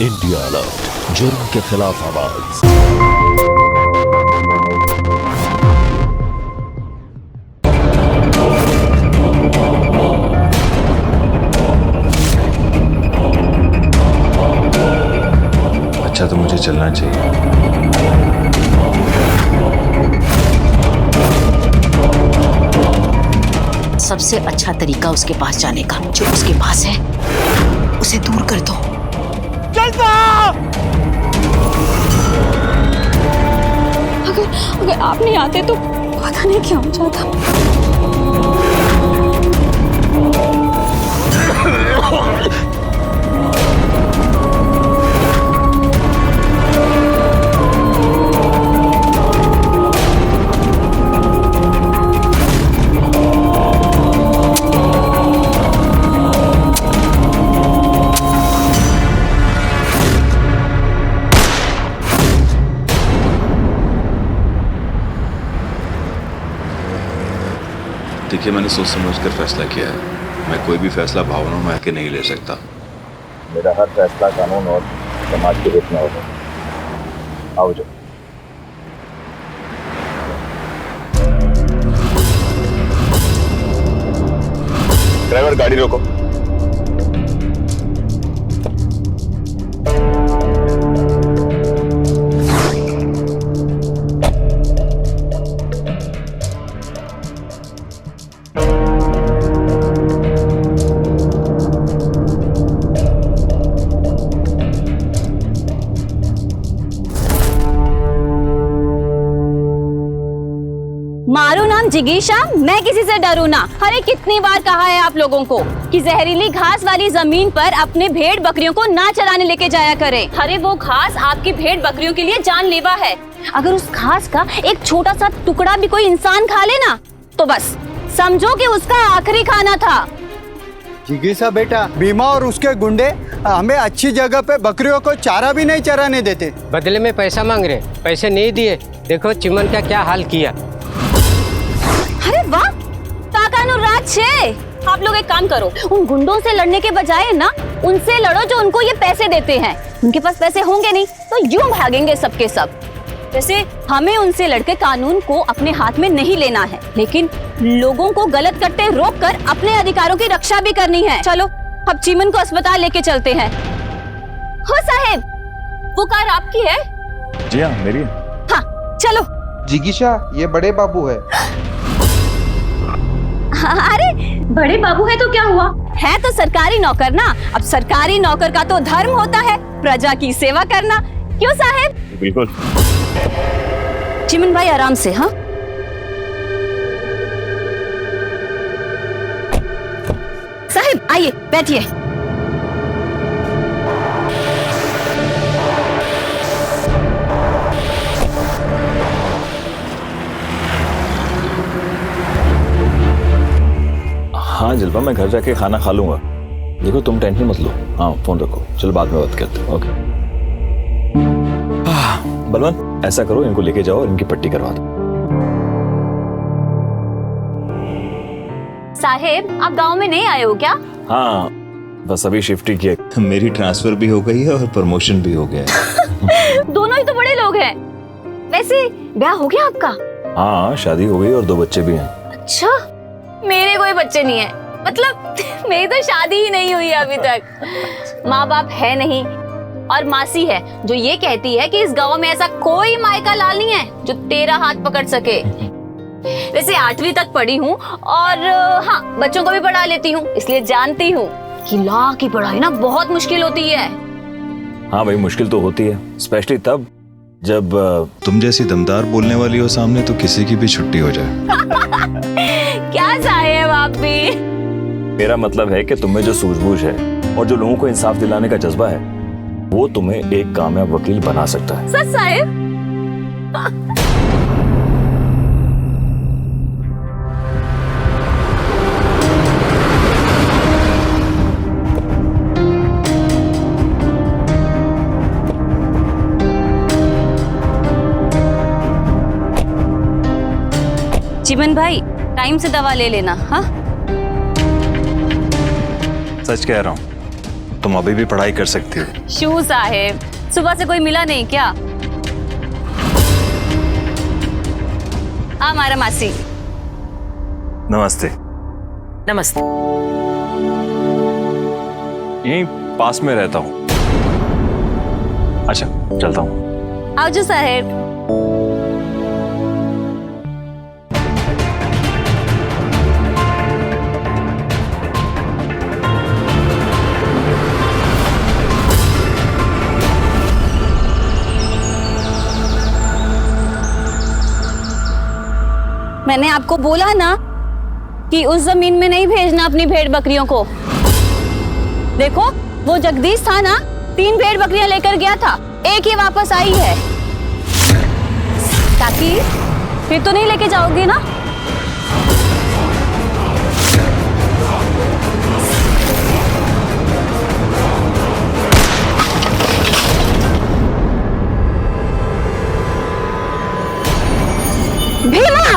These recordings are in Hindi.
इंडिया अलर्ट, जुर्म के खिलाफ आवाज। अच्छा तो मुझे चलना चाहिए। सबसे अच्छा तरीका उसके पास जाने का, जो उसके पास है उसे दूर कर दो। अगर आप नहीं आते तो पता नहीं क्या हो जाता। देखिए, मैंने सोच समझ कर फैसला किया है। मैं कोई भी फैसला भावनाओं में आके नहीं ले सकता। मेरा हर फैसला कानून और समाज के हित में होगा। आओ जो ड्राइवर, गाड़ी रोको। मारू नाम जिगीशा, मैं किसी से डरू ना। अरे कितनी बार कहा है आप लोगों को कि जहरीली घास वाली जमीन पर अपने भेड़ बकरियों को ना चराने लेके जाया करें। अरे वो घास आपकी भेड़ बकरियों के लिए जानलेवा है। अगर उस घास का एक छोटा सा टुकड़ा भी कोई इंसान खा ले ना, तो बस समझो कि उसका आखिरी खाना था। जिगीशा बेटा, बीमा और उसके गुंडे हमें अच्छी जगह पे बकरियों को चारा भी नहीं चराने देते। बदले में पैसा मांग रहे, पैसे नहीं दिए। देखो चिमन का क्या हाल किया। अरे वाह, ताकानुराज छे। आप लोग एक काम करो, उन गुंडों से लड़ने के बजाय ना उनसे लड़ो जो उनको ये पैसे देते हैं। उनके पास पैसे होंगे नहीं तो यूं भागेंगे सबके सब। वैसे हमें उनसे लड़के कानून को अपने हाथ में नहीं लेना है, लेकिन लोगों को गलत करते रोक कर अपने अधिकारों की रक्षा भी करनी है। चलो अब चिमन को अस्पताल लेके चलते हैं। हो साहेब, वो कार आपकी है? जी हाँ, मेरी। हाँ चलो। जिगीशा, ये बड़े बाबू है। अरे बड़े बाबू है तो क्या हुआ, है तो सरकारी नौकर ना। अब सरकारी नौकर का तो धर्म होता है प्रजा की सेवा करना। क्यों साहेब? बिल्कुल। चिमन भाई आराम से। हाँ साहेब आइए बैठिए। हाँ जलवा, मैं घर जाके खाना खा लूंगा। देखो तुम टेंशन मत लो। हाँ फोन रखो, चलो बाद में बात करते हैं। ओके। बलवंत, ऐसा करो, इनको लेके जाओ और इनकी पट्टी करवा दो। साहेब आप गांव में नहीं आए हो क्या? हाँ बस अभी शिफ्ट ही किया। मेरी ट्रांसफर भी हो गई है और प्रमोशन भी हो गया है। दोनों ही तो बड़े लोग हैं। वैसे ब्याह हो गया आपका? हाँ शादी हो गई और 2 बच्चे भी हैं। अच्छा, मेरे कोई बच्चे नहीं है। मतलब मेरी तो शादी ही नहीं हुई अभी तक। माँ बाप है नहीं और मासी है जो ये कहती है कि इस गांव में ऐसा कोई मायका लाल नहीं है जो तेरा हाथ पकड़ सके। वैसे 8वीं तक पढ़ी हूँ और हाँ बच्चों को भी पढ़ा लेती हूँ, इसलिए जानती हूँ कि लॉ की पढ़ाई ना बहुत मुश्किल होती है। हाँ भाई, मुश्किल तो होती है, स्पेशली तब जब तुम जैसी दमदार बोलने वाली हो सामने तो किसी की भी छुट्टी हो जाए। क्या साहेब आप भी। मेरा मतलब है कि तुम्हें जो सूझबूझ है और जो लोगों को इंसाफ दिलाने का जज्बा है, वो तुम्हें एक कामयाब वकील बना सकता है। सच साहेब? चिमन भाई टाइम से दवा ले लेना। हाँ सच कह रहा हूँ, तुम अभी भी पढ़ाई कर सकती हो। शू साहेब, सुबह से कोई मिला नहीं क्या? हमारा मासी। नमस्ते। नमस्ते। यहीं पास में रहता हूँ। अच्छा, चलता हूँ। आओ साहेब। मैंने आपको बोला ना कि उस जमीन में नहीं भेजना अपनी भेड़ बकरियों को। देखो, वो जगदीश था ना, 3 भेड़ बकरियां लेकर गया था, एक ही वापस आई है। ताकि फिर तो नहीं लेके जाओगे ना? भीमा!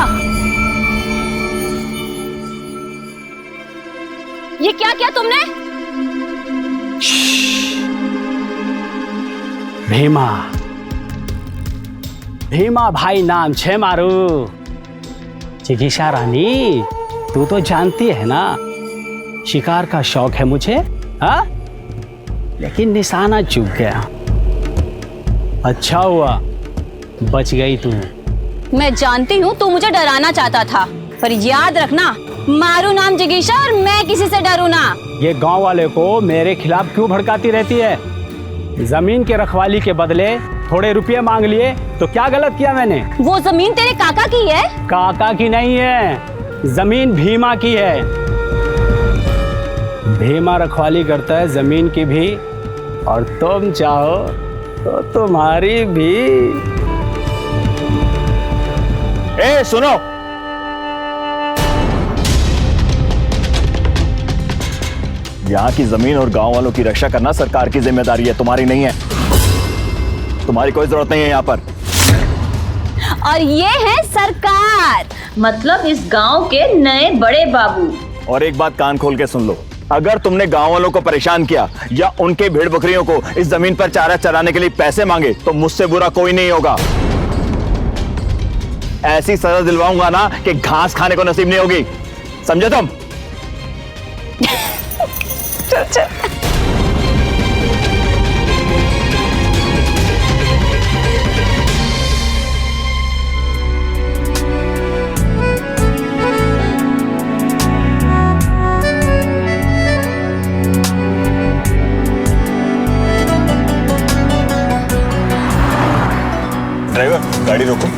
ये क्या किया तुमने? भीमा, भीमा भाई नाम छे मारू। चिकित्सा रानी, तू तो जानती है ना, शिकार का शौक है मुझे, हाँ? लेकिन निशाना चूक गया। अच्छा हुआ बच गई तू। मैं जानती हूँ तू मुझे डराना चाहता था, पर याद रखना, मारू नाम जिगीशा और मैं किसी से डरू ना। ये गांव वाले को मेरे खिलाफ क्यों भड़काती रहती है? जमीन के रखवाली के बदले थोड़े रुपये मांग लिए तो क्या गलत किया मैंने? वो जमीन तेरे काका की है? काका की नहीं है, जमीन भीमा की है। भीमा रखवाली करता है जमीन की भी, और तुम चाहो तो तुम्हारी भी। ए सुनो, यहाँ की जमीन और गांव वालों की रक्षा करना सरकार की जिम्मेदारी है, तुम्हारी नहीं है। तुम्हारी कोई जरूरत नहीं है यहाँ पर। और ये है सरकार, मतलब इस गांव के नए बड़े बाबू। और एक बात कान खोल के सुन लो, अगर तुमने गांव वालों को परेशान किया या उनके भेड़ बकरियों को इस जमीन पर चारा चराने के लिए पैसे मांगे तो मुझसे बुरा कोई नहीं होगा। ऐसी सजा दिलवाऊंगा ना कि घास खाने को नसीब नहीं होगी, समझे तुम? ड्राइवर, गाड़ी रोको।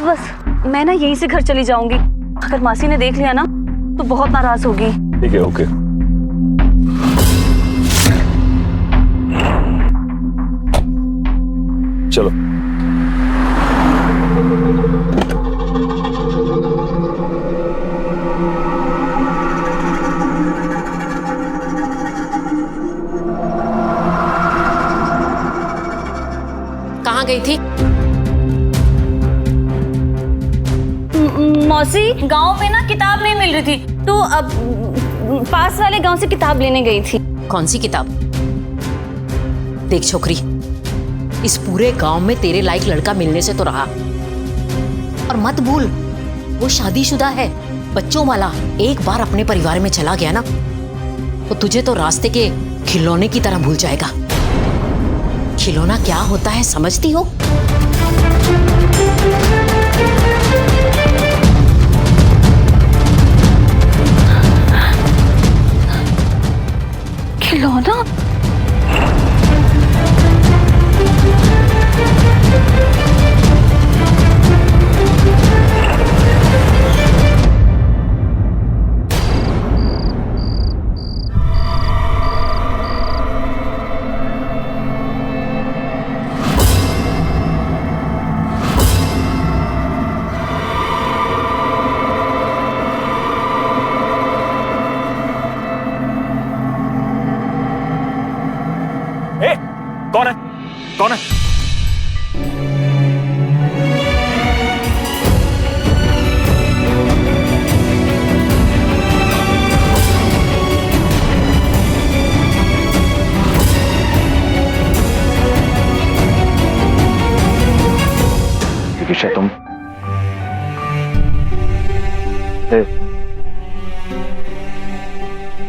बस मैं ना यहीं से घर चली जाऊंगी। अगर मासी ने देख लिया ना तो बहुत नाराज होगी। ठीक है, ओके। चलो। कहाँ गई थी? मौसी, गांव में ना किताब नहीं मिल रही थी, तो अब पास वाले गांव से किताब लेने गई थी। कौन सी किताब? देख छोकरी, इस पूरे गांव में तेरे लायक लड़का मिलने से तो रहा, और मत भूल वो शादीशुदा है, बच्चों वाला। एक बार अपने परिवार में चला गया ना तो तुझे तो रास्ते के खिलौने की तरह भूल जाएगा। खिलौना क्या होता है समझती हो? खिलौना?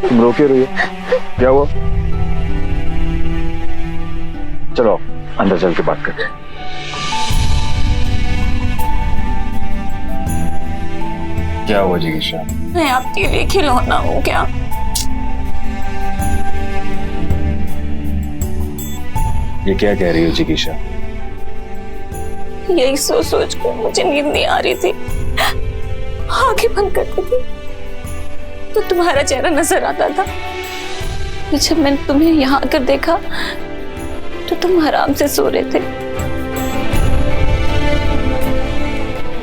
तुम रो क्यों रही हो? क्या हुआ? चलो अंदर चल के बात करते हैं। क्या हुआ जिगीशा? मैं आपके लिए खिलौना हूँ क्या? ये क्या कह रही हो जिगीशा? यही सोच सोच कर मुझे नींद नहीं आ रही थी। आंखें बंद करती थी तो तुम्हारा चेहरा नजर आता था। जब मैंने तुम्हें यहाँ आकर देखा तो तुम आराम से सो रहे थे।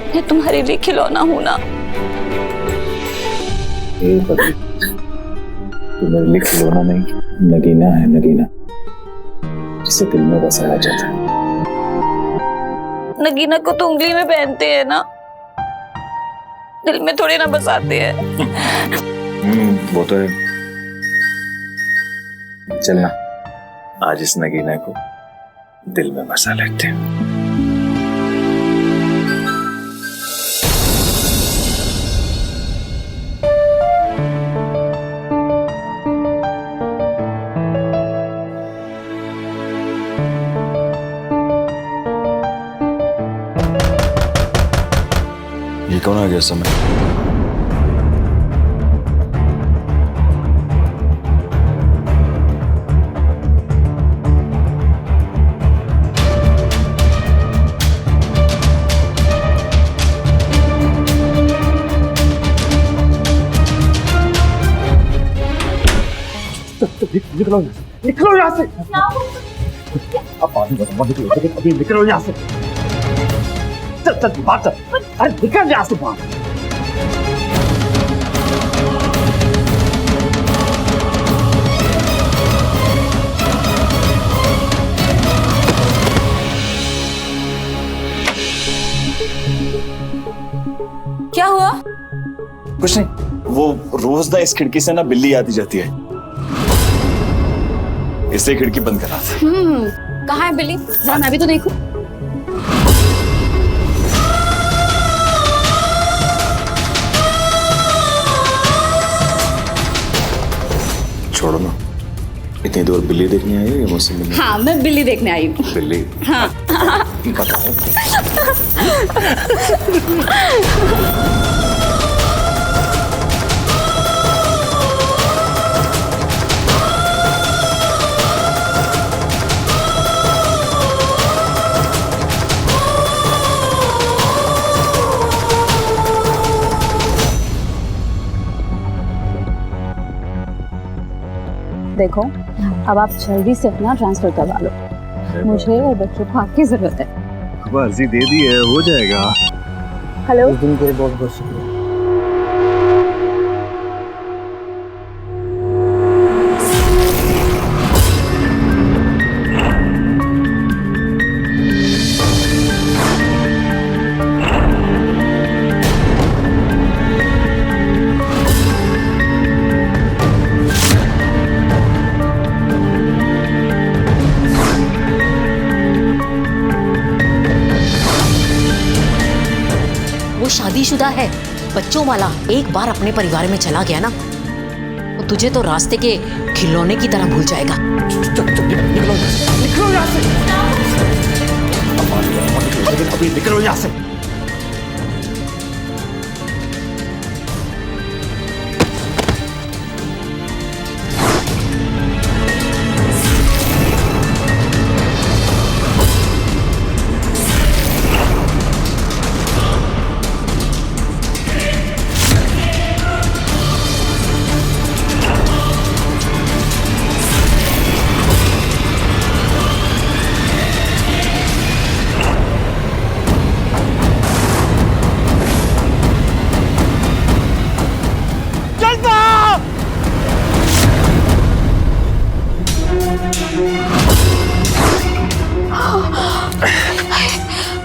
मैं तुम्हारे लिए खिलौना हूं ना। तू मेरे लिए खिलौना नहीं, नगीना है, नगीना जिसे दिल में बसाया जाता है। नगीना को तो उंगली में पहनते हैं ना, दिल में थोड़ी ना बसाते हैं। वो तो है। चलना आज इस नगीना को दिल में बसा लेते हैं। ये कौन आ गया समय? निकलो यहाँ से। अब अभी निकलो यहाँ से। चल चल बात चल। अरे निकल यहाँ से बाहर। क्या हुआ? कुछ नहीं, वो रोज ना इस खिड़की से ना बिल्ली आती जाती है, इससे खिड़की बंद करा था। कहाँ है बिल्ली? जरा मैं भी तो देखूं। छोड़ो ना, इतनी दूर बिल्ली देखने आई हो या मुझसे मिलने? हाँ, मैं बिल्ली देखने आई हूँ। बिल्ली? हाँ। बताओ। देखो, अब आप जल्दी से अपना ट्रांसफर करवा लो। मुझे और बच्चों को आपकी जरूरत है। अर्जी दे दी है, हो जाएगा। हेलो। उस दिन के लिए बहुत बहुत शुक्रिया। शादीशुदा है, बच्चों वाला। एक बार अपने परिवार में चला गया ना तो तुझे तो रास्ते के खिलौने की तरह भूल जाएगा। निकलो यहाँ से। अभी निकलो यहाँ से।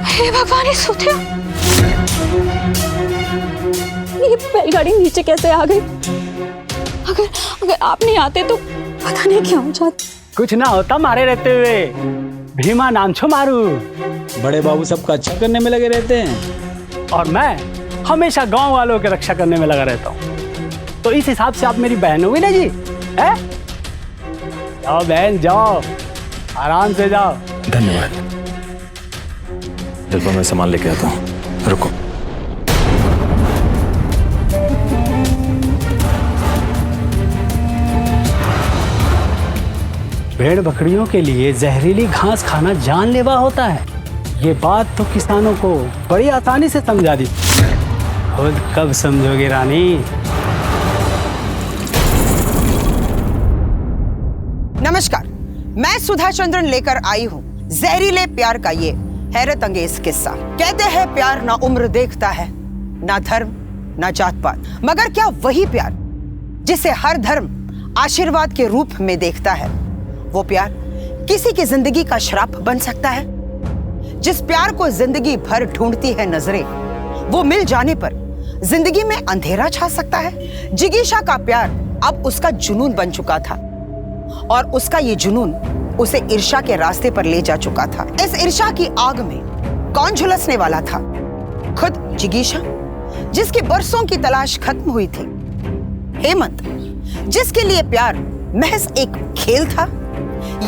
हे भगवान, सोते ये बैलगाड़ी नीचे कैसे आ गई? अगर आप नहीं आते तो पता नहीं क्या हो जाता। कुछ ना होता मारे रहते हुए। भीमा नाम छो मारू। बड़े बाबू सबका अच्छा करने में लगे रहते हैं। और मैं हमेशा गांव वालों की रक्षा करने में लगा रहता हूँ, तो इस हिसाब से आप मेरी बहन हुई ना जी, है? जाओ बहन जाओ, आराम से जाओ। धन्यवाद। जल्पा मैं सामान लेके आता हूँ, रुको। भेड़ बकरियों के लिए जहरीली घास खाना जानलेवा होता है, ये बात तो किसानों को बड़ी आसानी से समझा दी। खुद कब समझोगे रानी? नमस्कार, मैं सुधा चंद्रन लेकर आई हूँ जहरीले प्यार का ये हैरत अंगेज किस्सा। कहते हैं प्यार ना उम्र देखता है, ना धर्म, ना जात पात, मगर क्या वही प्यार जिसे हर धर्म आशीर्वाद के रूप में देखता है, वो प्यार किसी की जिंदगी का श्राप बन सकता है? जिस प्यार को जिंदगी भर ढूंढती है नजरें, वो मिल जाने पर जिंदगी में अंधेरा छा सकता है। जिगीशा का प्यार अब उसका जुनून बन चुका था और उसका ये जुनून उसे ईर्ष्या के रास्ते पर ले जा चुका था। इस ईर्ष्या की आग में कौन झुलसने वाला था? खुद जिगीशा, जिसकी बरसों की तलाश खत्म हुई थी, हेमंत, जिसके लिए प्यार महज एक खेल था,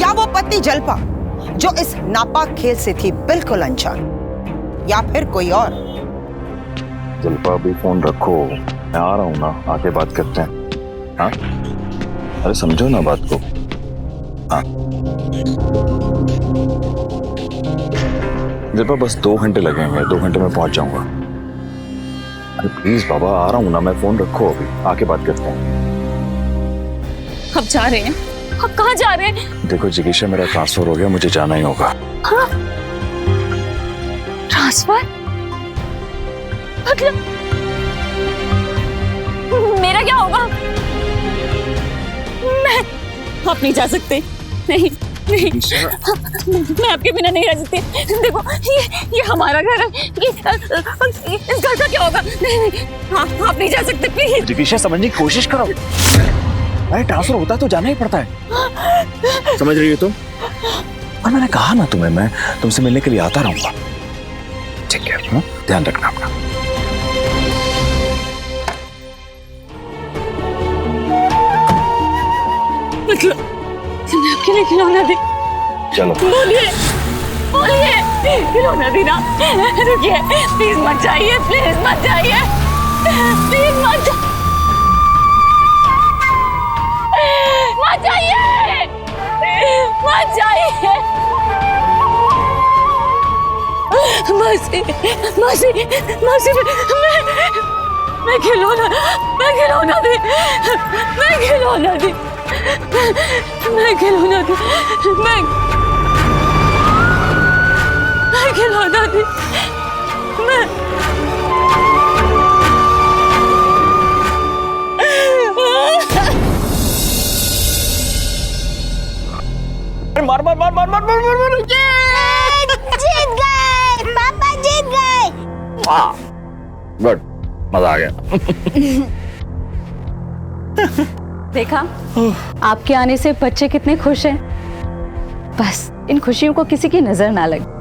या वो पत्नी जल्पा जो इस नापाक खेल से थी बिल्कुल अनजान, या फिर कोई और? जल्पा अभी फोन रखो, मैं आ रहा हूँ ना, आके बात करते हैं। हाँ, अरे समझो ना बात को। हाँ जल्पा, बस 2 घंटे लगेंगे, 2 घंटे में पहुंच जाऊंगा। अरे प्लीज बाबा, आ रहा हूँ ना मैं, फोन रखो, अभी आके बात करते हैं। अब जा रहे हैं? अब कहाँ जा रहे हैं? देखो जिगीशा, मेरा ट्रांसफर हो गया, मुझे जाना ही होगा। हाँ? ट्रांसफर? मतलब मेरा क्या होगा? आप नहीं जा सकते। नहीं नहीं, मैं आपके बिना नहीं रह सकती। देखो ये हमारा घर है, इस घर का क्या होगा? नहीं नहीं, आप नहीं जा सकते प्लीज। जिगीशा, समझने की कोशिश करो। अरे ट्रांसफर होता है तो जाना ही पड़ता है, समझ रही हो तुम? और मैंने कहा ना तुम्हें, मैं तुमसे मिलने के लिए आता रहूंगा। ठीक है, ध्यान रखना अपना। मतलब आपके लिए खिलौना दे? चलो बोलिए बोलिए, खिलौना देना। रुकिए प्लीज, मत जाइए, प्लीज मत जाइए, प्लीज मत जाइए, मत जाइए। मासी मासी मासी, मैं खिलौना दे, मैं खिलौना दे, मैं खिलौना दे, मैं खिलौना दे, मैं मार मार मार मार मार मार मार मार। जीत गए पापा, जीत गए। गुड, मजा आ गया। देखा आपके आने से बच्चे कितने खुश हैं। बस इन खुशियों को किसी की नजर ना लगे।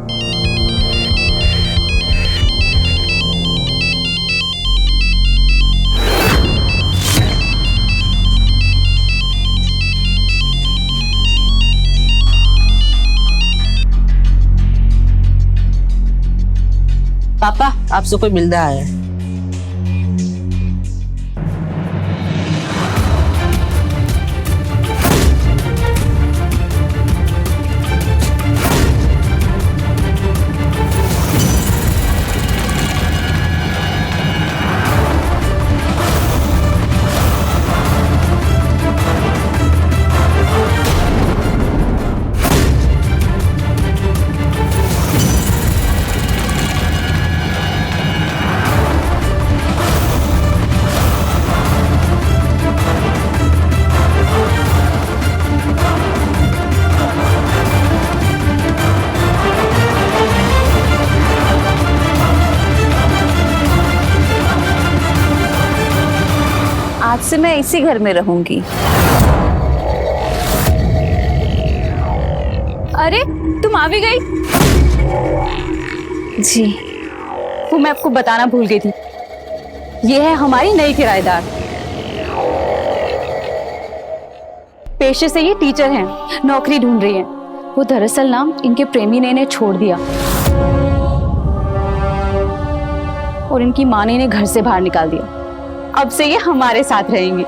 पापा, आपसे कोई मिल रहा है। आज से मैं इसी घर में रहूंगी। अरे तुम आ भी गई? जी, वो मैं आपको बताना भूल गई थी। ये है हमारी नई किराएदार। पेशे से ये टीचर हैं, नौकरी ढूंढ रही हैं। वो दरअसल ना इनके प्रेमी ने इन्हें छोड़ दिया और इनकी माँ ने इन्हें घर से बाहर निकाल दिया। अब से ये हमारे साथ रहेंगे।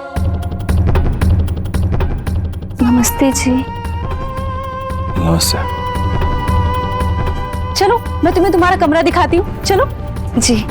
नमस्ते जी। नमस्ते। चलो मैं तुम्हें तुम्हारा कमरा दिखाती हूँ, चलो। जी।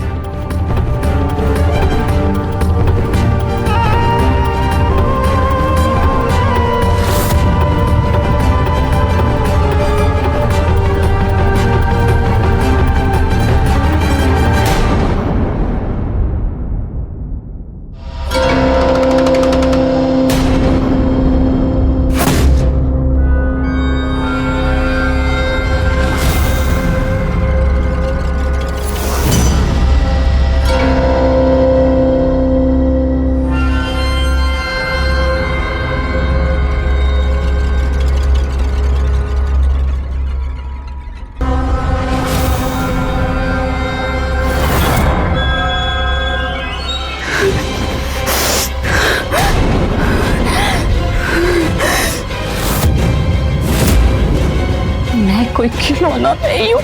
कोई खिलौना नहीं हूँ,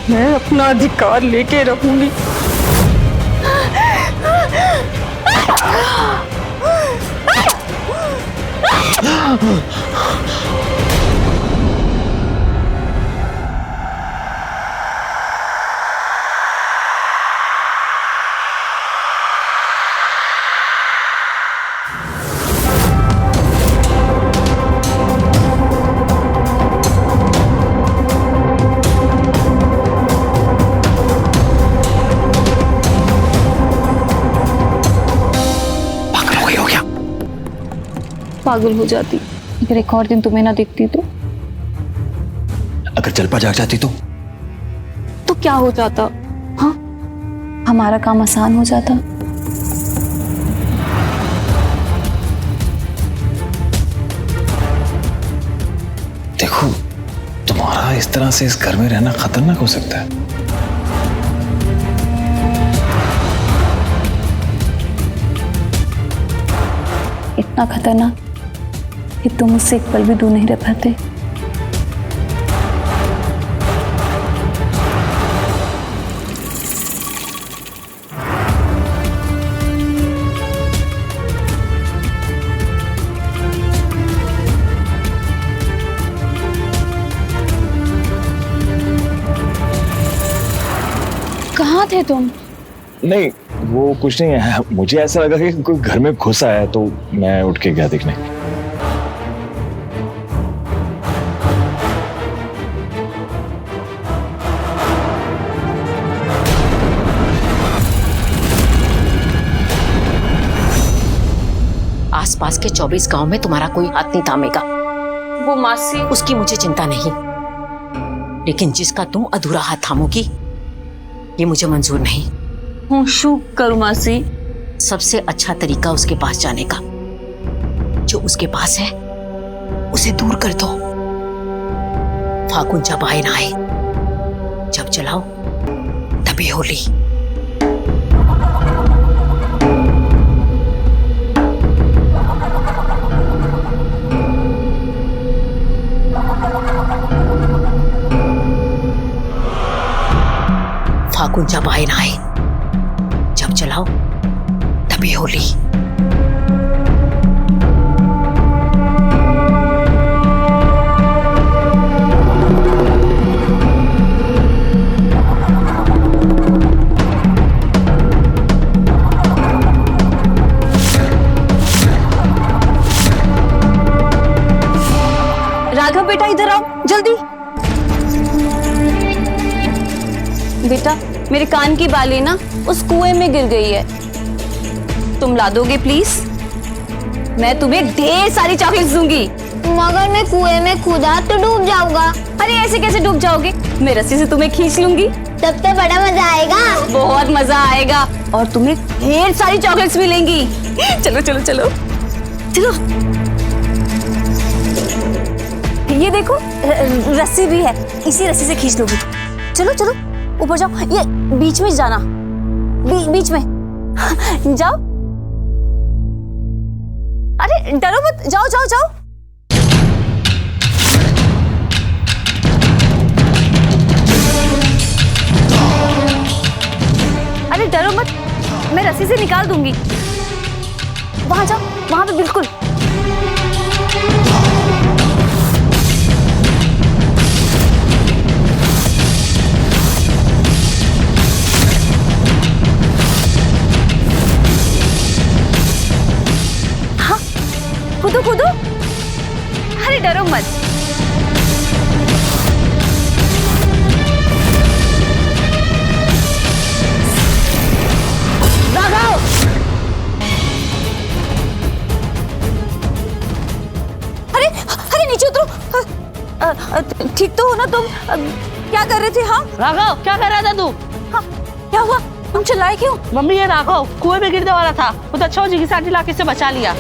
मैं अपना अधिकार लेके रहूंगी। पागल हो जाती अगर एक और दिन तुम्हें ना दिखती तो। अगर जलपा जाग जाती तो क्या हो जाता? हाँ, हमारा काम आसान हो जाता। देखो, तुम्हारा इस तरह से इस घर में रहना खतरनाक हो सकता है। इतना खतरनाक कि तुम मुझसे एक पल भी दूर नहीं रह पाते। कहाँ थे तुम? नहीं, वो कुछ नहीं है। मुझे ऐसा लगा कि कोई घर में घुस आया तो मैं उठ के गया देखने। आसपास के 24 गांव में तुम्हारा कोई हाथ नहीं थामेगा। वो मासी, उसकी मुझे चिंता नहीं, लेकिन जिसका तुम अधूरा हाथ थामोगी ये मुझे मंजूर नहीं। शू करूं मासी? सबसे अच्छा तरीका उसके पास जाने का। जो उसके पास है उसे दूर कर दो। फागुन जब आए ना आए, जब जलाओ तभी होली। फागुन जब आए ना आए, जब जलाओ तभी होली। राघव बेटा, इधर आओ जल्दी। बेटा, मेरे कान की बाली ना उस कुएं में गिर गई है, तुम ला दोगे प्लीज? मैं तुम्हें ढेर सारी चॉकलेट्स दूंगी। मगर मैं कुएं में कूदा तो डूब जाऊंगा। अरे ऐसे कैसे डूब जाओगे? मैं रस्सी से तुम्हें खींच लूंगी। तब तो बड़ा मजा आएगा। बहुत मजा आएगा और तुम्हें ढेर सारी चॉकलेट्स मिलेंगी। चलो चलो चलो चलो। ये देखो रस्सी भी है, इसी रस्सी से खींच लोगी। चलो चलो ऊपर जाओ, ये बीच में जाना, बीच में जाओ। अरे डरो मत, जाओ जाओ जाओ। अरे डरो मत, मैं रस्सी से निकाल दूंगी। वहां जाओ, वहां पे बिल्कुल। हाँ, कूदो कूदो। अरे डरो मत। नीचे उतरो। ठीक तो हो ना तुम? क्या कर रहे थे? हाँ राघव, क्या कर रहा था तू? हाँ, क्या हुआ? तुम चिल्लाए क्यों? मम्मी, ये राघव कुएं में गिरने वाला था, वो अच्छा हो जिगिसा आंटी लाके से बचा लिया।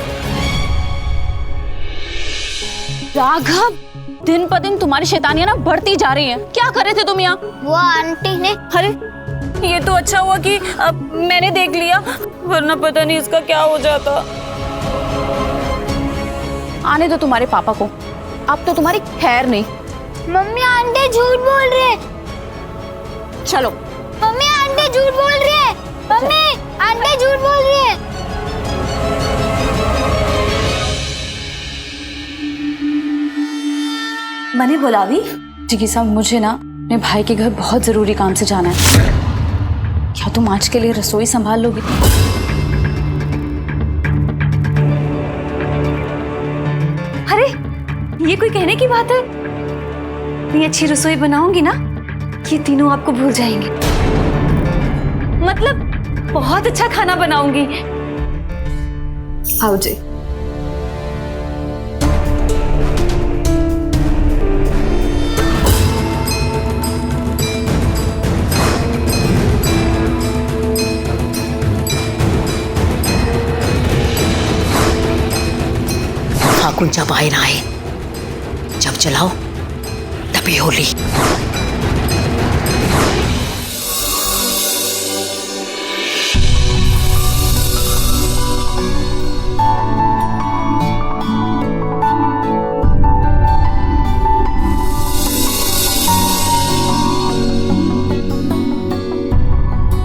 राघव, दिन पर दिन तुम्हारी शैतानियां ना बढ़ती जा रही हैं। क्या कर रहे थे तुम यहाँ? वो आंटी ने। अरे ये तो अच्छा हुआ कि मैंने देख लिया, वरना पता नहीं इसका क्या हो जाता। आने दो तुम्हारे पापा को, अब तो तुम्हारी खैर नहीं। मम्मी आंटी झूठ बोल रही है। चलो। मम्मी आंटी झूठ बोल रही है। मम्मी आंटी झूठ बोल रही है। मैंने बुलावी? जी साहब, मुझे ना अपने भाई के घर बहुत जरूरी काम से जाना है। क्या तुम आज के लिए रसोई संभाल लोगी? अरे ये कोई कहने की बात है? इतनी अच्छी रसोई बनाऊंगी ना, ये तीनों आपको भूल जाएंगे। मतलब बहुत अच्छा खाना बनाऊंगी। आओ जी। फागुन जब आए ना आए, जब चलाओ तभी होली।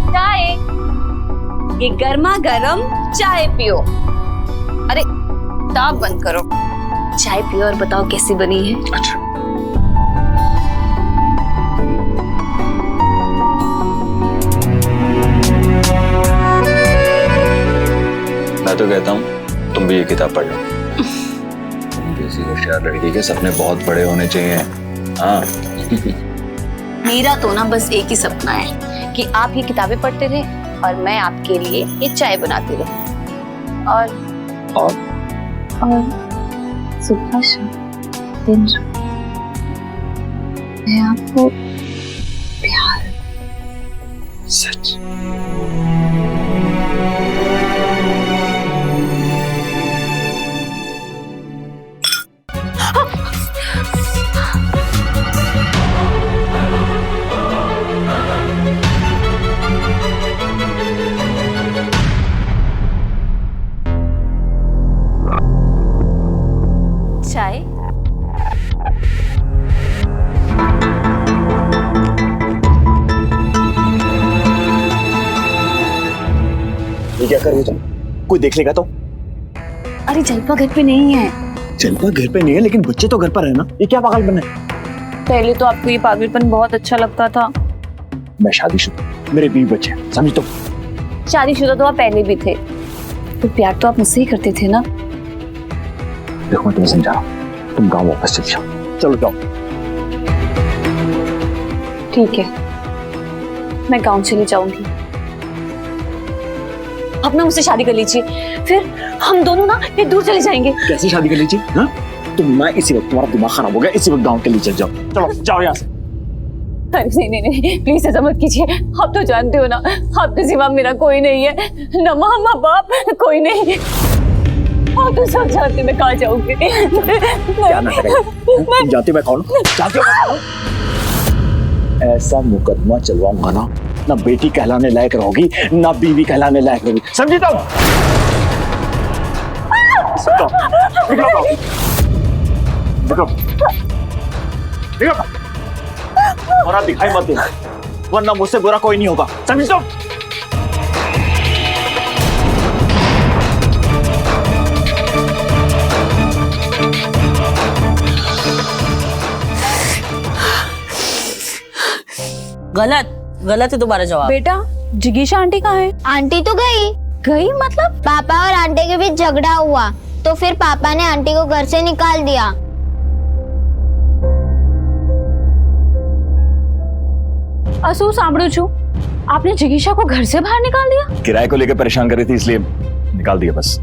चाय, ये गर्मा गर्म चाय पियो। अरे किताब बंद करो, चाय पियो और बताओ कैसी बनी है। अच्छा। मैं तो कहता हूँ तुम भी ये किताब पढ़ लो। जैसी होशियार लड़की के सपने बहुत बड़े होने चाहिए। हाँ। मेरा तो ना बस एक ही सपना है कि आप ये किताबें पढ़ते रहे और मैं आपके लिए ये चाय बनाती रहूं। और सुबह शाम दिन रात मैं आपको प्यार। सच? चाय। ये क्या कर रही हो तुम? कोई देख लेगा तो? अरे जलपा घर पे नहीं है। जलपा घर पे नहीं है, लेकिन बच्चे तो घर पर है ना। ये क्या पागलपन है? पहले तो आपको ये पागलपन बहुत अच्छा लगता था। मैं शादीशुदा, मेरे 20 बच्चे हैं, समझ तो। शादीशुदा तो आप पहले भी थे, तो प्यार तो आप मुझसे ही करते थे ना। देखो मैं तुम्हें समझा रहा हूँ, तुम गाँव वापस चल जाओ। चलो जाओ। ठीक है, मैं गाँव चली जाऊंगी। आप ना मुझसे शादी कर लीजिए, फिर हम दोनों ना ये दूर चले जाएंगे। कैसे शादी कर लीजिए? हाँ? तुम ना इसी वक्त, तुम्हारा दिमाग खराब हो गया, इसी वक्त गाँव के लिए चल जाओ। चलो जाओ यहाँ से। नहीं नहीं नहीं, प्लीज ऐसा मत कीजिए। आप तो जानते हो ना, आपके सिवा मेरा कोई नहीं है, न माँ न बाप, कोई नहीं। आप तो सब जानते मैं कहाँ जाऊंगी। क्या नाटक है? तुम जानते मैं कौन? जानते हो मैं कौन? ऐसा मुकदमा चलवाऊंगा ना ना बेटी कहलाने लायक रहोगी ना बीवी कहलाने लायक रहोगी, समझी तुम? और आप दिखाई मत देना, वरना मुझसे बुरा कोई नहीं होगा, समझी तुम? गलत है तुम्हारा जवाब। बेटा जिगीशा आंटी कहाँ है? आंटी तो गई मतलब? पापा और आंटी के बीच झगड़ा हुआ तो फिर पापा ने आंटी को घर से निकाल दिया। असू सांभळू छू, आपने जिगीशा को घर से बाहर निकाल दिया? किराए को लेकर परेशान कर रही थी इसलिए निकाल दिया बस।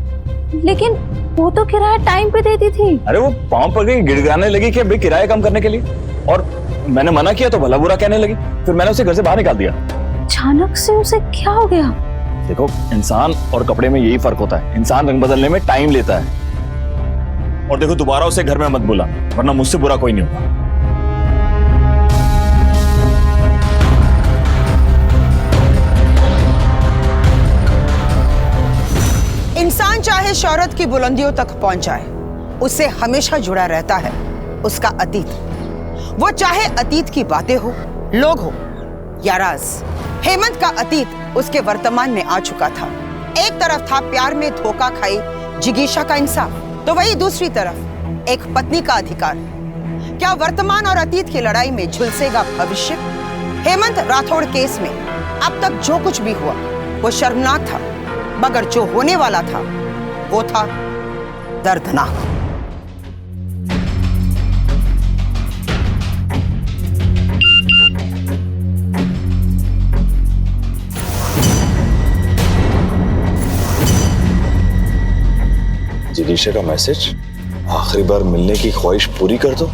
लेकिन वो तो किराया टाइम पे देती थी। अरे वो पाँव पकड़ के गिड़गिड़ाने लगी कि भाई किराया कम करने के लिए, और मैंने मना किया तो भला बुरा कहने लगी, फिर मैंने उसे घर से बाहर निकाल दिया। अचानक से उसे क्या हो गया? देखो, इंसान और कपड़े में यही फर्क होता है, इंसान रंग बदलने में टाइम लेता है। और देखो, दोबारा उसे घर में मत बुला, वरना मुझसे बुरा कोई नहीं होगा। इंसान चाहे शौहरत की बुलंदियों तक पहुंच जाए, उससे हमेशा जुड़ा रहता है उसका अतीत। वो चाहे अतीत की बातें हो, लोग हो या राज। हेमंत का अतीत उसके वर्तमान में आ चुका था। एक तरफ था प्यार में धोखा खाई जिगीशा का इंसाफ, तो वही दूसरी तरफ एक पत्नी का अधिकार। क्या वर्तमान और अतीत की लड़ाई में झुलसेगा भविष्य? हेमंत राठौड़ केस में अब तक जो कुछ भी हुआ वो शर्मनाक था, मगर जो होने वाला था वो था दर्दनाक। जिगीशा का मैसेज, आखिरी बार मिलने की ख्वाहिश पूरी कर दो।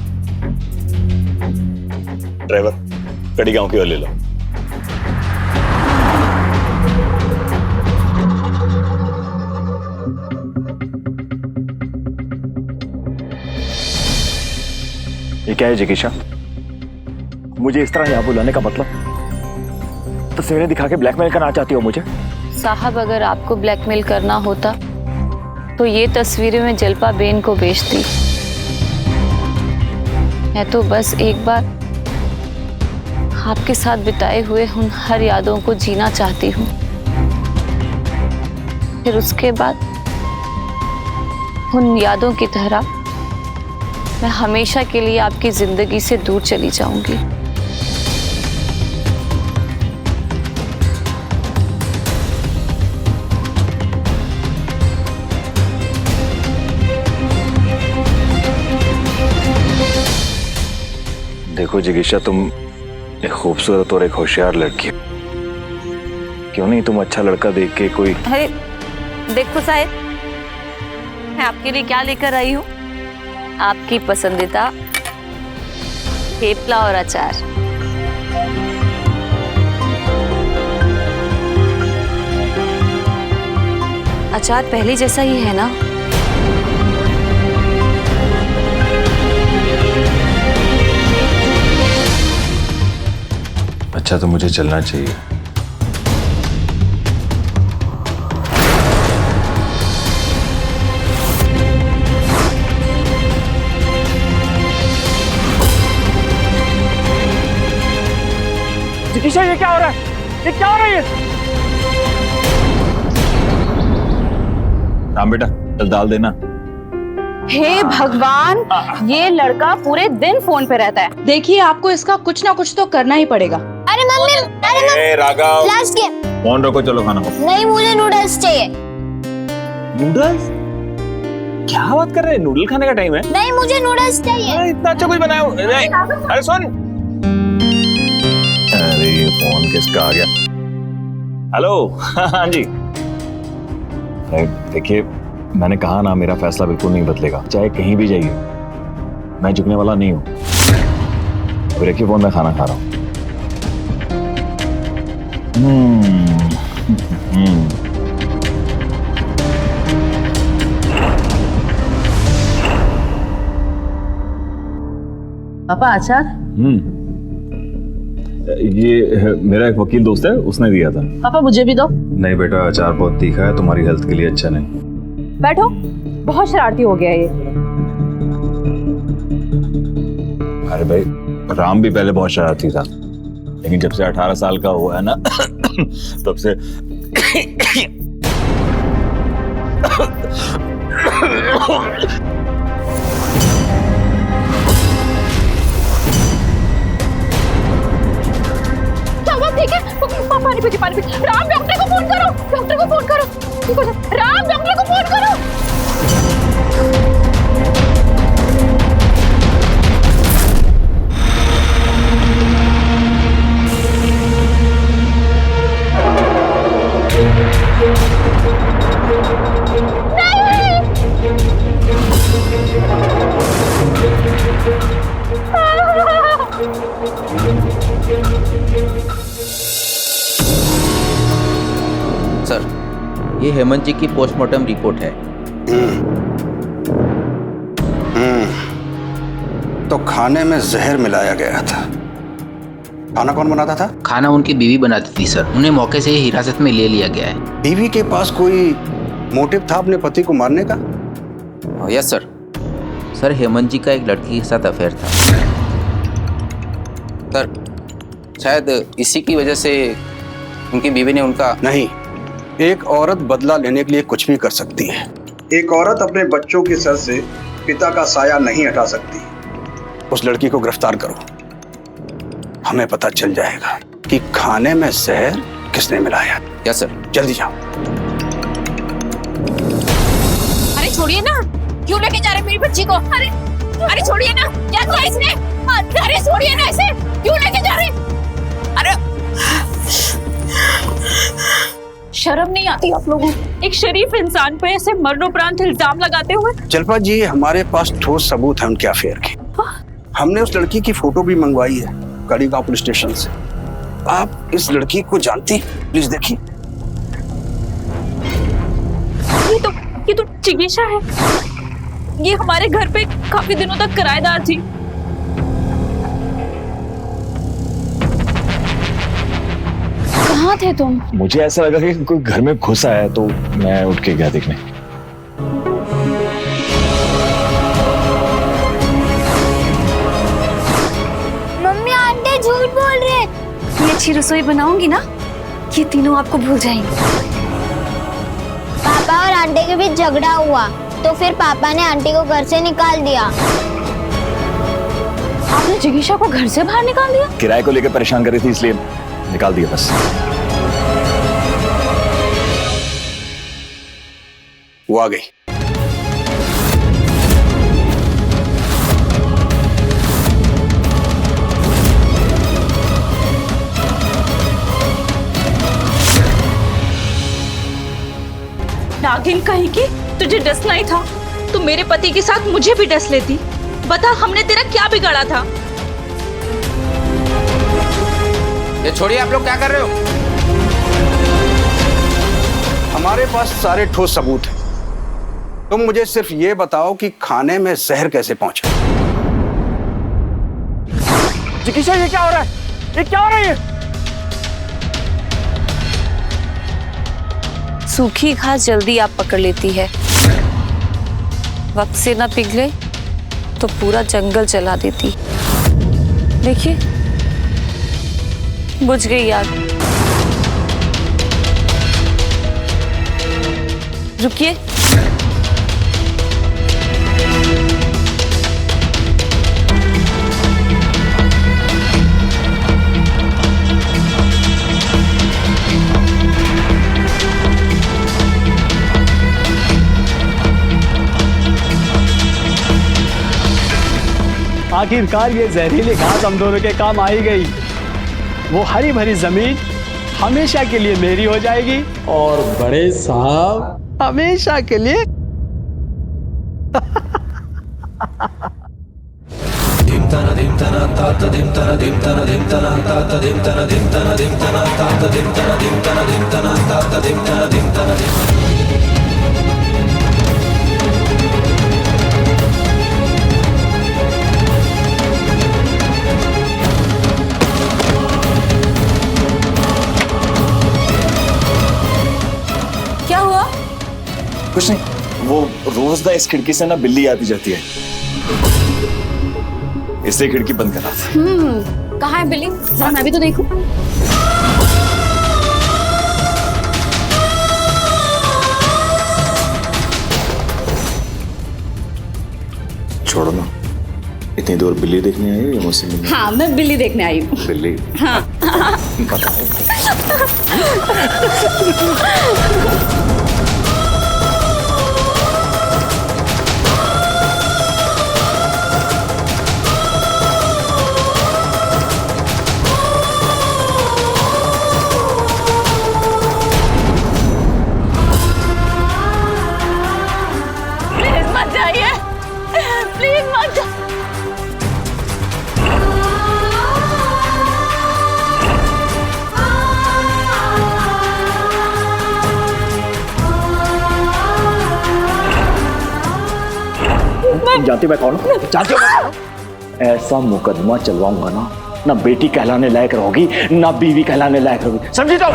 ड्राइवर, कड़ी गांव की ओर ले लो। ये क्या है जिगीशा? मुझे इस तरह यहाँ बुलाने का मतलब? तस्वीरें दिखा के ब्लैकमेल करना चाहती हो मुझे? साहब, अगर आपको ब्लैकमेल करना होता तो ये तस्वीरें मैं जलपा बेन को बेचती। मैं तो बस एक बार आपके साथ बिताए हुए उन हर यादों को जीना चाहती हूँ, फिर उसके बाद उन यादों की तरह मैं हमेशा के लिए आपकी जिंदगी से दूर चली जाऊंगी। देखो जिगीशा, तुम एक खूबसूरत और एक होशियार लड़की हो। क्यों नहीं तुम अच्छा लड़का देख के कोई... अरे देखो साहब, मैं आपके लिए क्या लेकर आई हूँ। आपकी पसंदीदा थेपला और अचार। अचार पहले जैसा ही है ना? अच्छा, तो मुझे चलना चाहिए। जिगीशा, ये क्या हो रहा है? ये क्या हो रहा है? राम बेटा, चल दाल देना। हे भगवान, ये लड़का पूरे दिन फोन पे रहता है। देखिए, आपको इसका कुछ ना कुछ तो करना ही पड़ेगा। अरे mummy, Raghav, last game. Phone रखो, चलो खाना खाओ। नहीं, मुझे नूडल्स चाहिए। नूडल्स? क्या बात कर रहे हैं? नूडल खाने का टाइम है? नहीं, मुझे नूडल्स चाहिए। इतना अच्छा कुछ बनाया? अरे सुन, अरे ये फोन किसका आ गया? हेलो, हाँ जी। देखिए, मैंने कहा ना, मेरा फैसला बिल्कुल नहीं बदलेगा, चाहे कहीं भी जाइए। मैं झुकने वाला नहीं हूँ। अभी रखिए फोन, मैं खाना खा रहा हूँ। पापा, अचार? ये मेरा एक वकील दोस्त है, उसने दिया था। पापा मुझे भी दो। नहीं बेटा, अचार बहुत तीखा है, तुम्हारी हेल्थ के लिए अच्छा नहीं। बैठो, बहुत शरारती हो गया ये। अरे भाई, राम भी पहले बहुत शरारती था, लेकिन जब से 18 साल का हुआ है ना तब से ठीक है, पानी पीजिए, पानी पीजिए। राम, डॉक्टर को फोन करो, डॉक्टर को फोन करो। ठीक हो जाए। राम, डॉक्टर को फोन करो। सर, ये हेमंत जी की पोस्टमार्टम रिपोर्ट है। तो खाने में जहर मिलाया गया था। खाना कौन बनाता था? खाना उनकी बीवी बनाती थी सर, उन्हें मौके से ही हिरासत में ले लिया गया है। बीवी के पास कोई मोटिव था अपने पति को मारने का? Yes sir. सर, हेमंत जी का एक लड़की के साथ अफेयर था सर। शायद इसी की वजह से उनकी बीवी ने उनका... नहीं, एक औरत बदला लेने के लिए कुछ भी कर सकती है। एक औरत अपने बच्चों के सर से पिता का साया नहीं हटा सकती। उस लड़की को गिरफ्तार करो, हमें पता चल जाएगा कि खाने में जहर किसने मिलाया। Yes sir. जल्दी जाओ। अरे छोड़िए ना, क्यों लेके जा रहे मेरी बच्ची को? अरे अरे छोड़िए ना, क्या किया इसने? अरे छोड़िए ना इसे, क्यों लेके जा रहे? अरे शर्म नहीं आती आप लोगों को? एक शरीफ इंसान पे ऐसे मरणोपरांत इल्जाम लगाते हुए। जल्पा जी, हमारे पास ठोस सबूत है उनके अफेयर के। हमने उस लड़की की फोटो भी मंगवाई है कड़ीगांव पुलिस स्टेशन से। आप इस लड़की को जानती? प्लीज देखिए। ये तो जिगीशा है। ये हमारे घर पे काफी दिनों तक किराएदार थी। कहाँ थे तुम? मुझे ऐसा लगा कि कोई घर में घुसा है, तो मैं उठ के गया देखने। मम्मी, आंटी झूठ बोल रहे हैं। ये अच्छी रसोई बनाऊंगी ना, ये तीनों आपको भूल जाएंगे। पापा और आंटी के बीच झगड़ा हुआ, तो फिर पापा ने आंटी को घर से निकाल दिया। आपने जिगीशा को घर से बाहर निकाल दिया? किराए को लेकर परेशान कर रही थी, इसलिए निकाल दिया बस। वो आ गई। नागिन कहीं की, तुझे डसना ही था तो मेरे पति के साथ मुझे भी डस लेती। बता, हमने तेरा क्या बिगाड़ा था? ये छोड़िए, आप लोग क्या कर रहे हो? हमारे पास सारे ठोस सबूत हैं। तुम मुझे सिर्फ ये बताओ कि खाने में जहर कैसे पहुंचा। जिगीशा, ये क्या हो रहा है? ये क्या हो रहा है? सूखी घास जल्दी आप पकड़ लेती है, वक्त से ना पिघले तो पूरा जंगल जला देती। देखिए, बुझ गई आग। रुकिए, आखिरकार ये जहरीली घास हम दोनों के काम आ ही गई। वो हरी भरी जमीन हमेशा के लिए मेरी हो जाएगी और बड़े साहब हमेशा के लिए कुछ नहीं, वो रोज ना इस खिड़की से ना बिल्ली आती जाती है, इसलिए खिड़की बंद करा था। कहाँ है बिल्ली? जरा मैं भी तो देखूं। छोड़ो ना, इतनी दूर बिल्ली देखने आई हो या मुझसे मिलने? हाँ, मैं बिल्ली देखने आई हूँ। बिल्ली? हाँ। बताओ। प्लीज मत जाइए, प्लीज मत जा। जानती मैं कौन हूँ? जानती हो मैं कौन हूँ? ऐसा मुकदमा चलवाऊंगा ना, ना बेटी कहलाने लायक रहोगी ना बीवी कहलाने लायक रहोगी, समझी? तो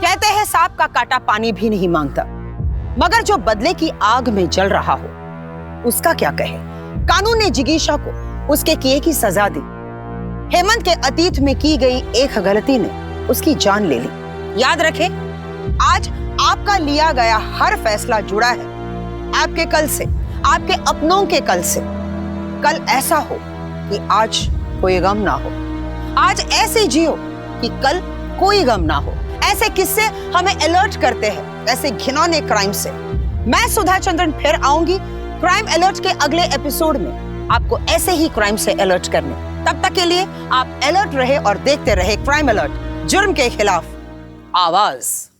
कहते हैं सांप का काटा पानी भी नहीं मांगता, मगर जो बदले की आग में जल रहा हो उसका क्या कहे। कानून ने जिगीशा को उसके किए की सजा दी। हेमंत के अतीत में की गई एक गलती ने उसकी जान ले ली। याद रखें, आज आपका लिया गया हर फैसला जुड़ा है आपके कल से, आपके अपनों के कल से। कल ऐसा हो कि आज कोई गम ना हो, आज ऐसे जियो कि कल कोई गम ना हो। ऐसे किस्से हमें अलर्ट करते हैं ऐसे घिनौने क्राइम से। मैं सुधा चंद्रन फिर आऊंगी क्राइम अलर्ट के अगले एपिसोड में आपको ऐसे ही क्राइम से अलर्ट करने। तब तक के लिए आप अलर्ट रहे और देखते रहे क्राइम अलर्ट, जुर्म के खिलाफ आवाज।